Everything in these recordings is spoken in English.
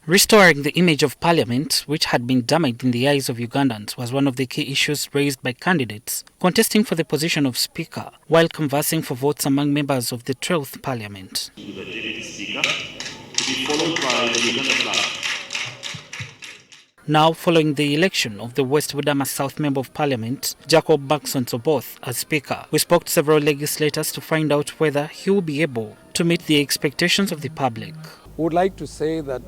Restoring the image of Parliament, which had been damaged in the eyes of Ugandans, was one of the key issues raised by candidates contesting for the position of Speaker, while canvassing for votes among members of the 12th Parliament. The Deputy Speaker, to be followed by the Uganda flag. Now, following the election of the West Budama South Member of Parliament, Markson Oboth, as Speaker, we spoke to several legislators to find out whether he will be able to meet the expectations of the public. We would like to say that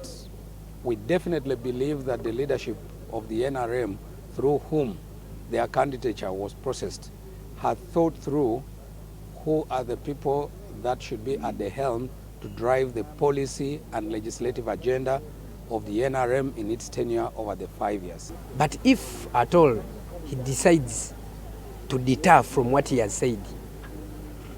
we definitely believe that the leadership of the NRM, through whom their candidature was processed, had thought through who are the people that should be at the helm to drive the policy and legislative agenda of the NRM in its tenure over the 5 years. But if at all he decides to deter from what he has said,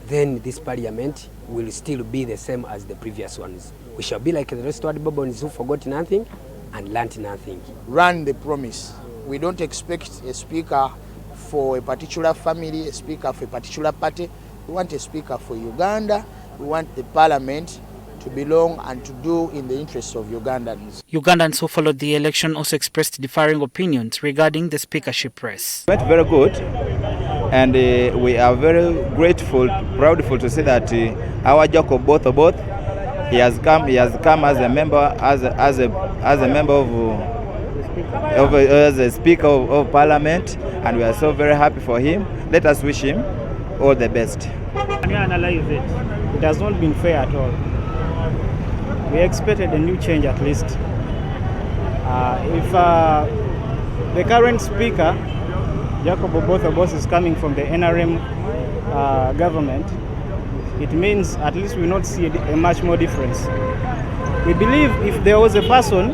then this parliament will still be the same as the previous ones. We shall be like the restored Bourbons who forgot nothing and learnt nothing. Run the promise. We don't expect a speaker for a particular family, a speaker for a particular party. We want a speaker for Uganda. We want the parliament to belong and to do in the interests of Ugandans. Ugandans who followed the election also expressed differing opinions regarding the speakership race. It went very good, and we are very grateful, proudful to see that our Jacob Oboth, he has come as a member, as a member as a speaker of Parliament, and we are so very happy for him. Let us wish him all the best. When you analyze it, it has not been fair at all. We expected a new change at least. If the current speaker, Jacob Oboth, is coming from the NRM government, it means at least we will not see a much more difference. We believe if there was a person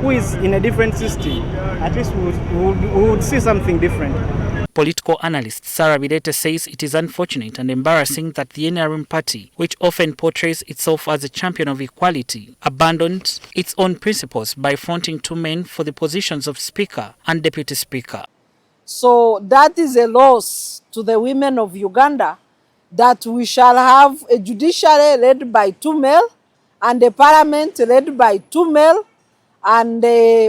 who is in a different system, at least we would see something different. Political analyst Sarah Bidete says it is unfortunate and embarrassing that the NRM party, which often portrays itself as a champion of equality, abandoned its own principles by fronting two men for the positions of Speaker and Deputy Speaker. So that is a loss to the women of Uganda, that we shall have a judiciary led by two male and a parliament led by two male, and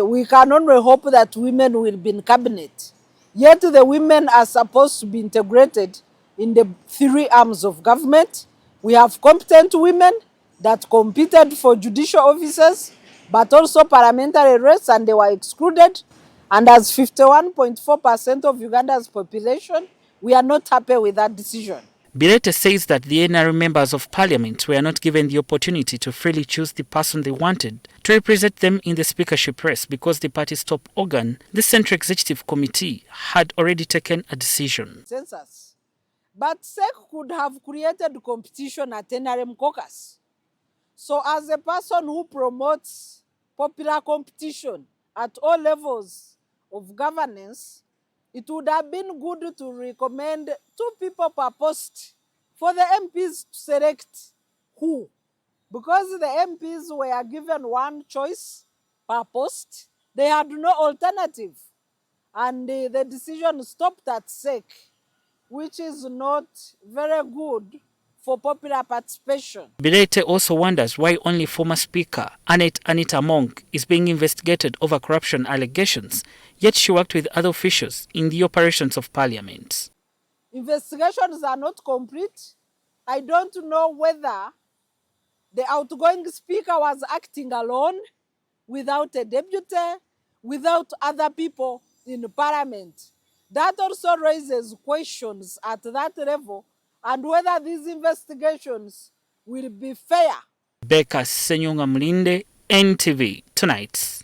we can only hope that women will be in cabinet. Yet the women are supposed to be integrated in the three arms of government. We have competent women that competed for judicial offices, but also parliamentary rates, and they were excluded. And as 51.4% of Uganda's population, we are not happy with that decision. Bidete says that the NRM members of Parliament were not given the opportunity to freely choose the person they wanted to represent them in the speakership race because the party's top organ, the Central Executive Committee, had already taken a decision. But SEC could have created competition at NRM caucus. So as a person who promotes popular competition at all levels of governance, it would have been good to recommend two people per post for the MPs to select who. Because the MPs were given one choice per post, they had no alternative. And the decision stopped at SEC, which is not very good for popular participation. Bidete also wonders why only former Speaker Anita Among is being investigated over corruption allegations, yet she worked with other officials in the operations of Parliament. Investigations are not complete. I don't know whether the outgoing Speaker was acting alone, without a deputy, without other people in Parliament. That also raises questions at that level, and whether these investigations will be fair. Ssenyonga Mulinde, NTV Tonight.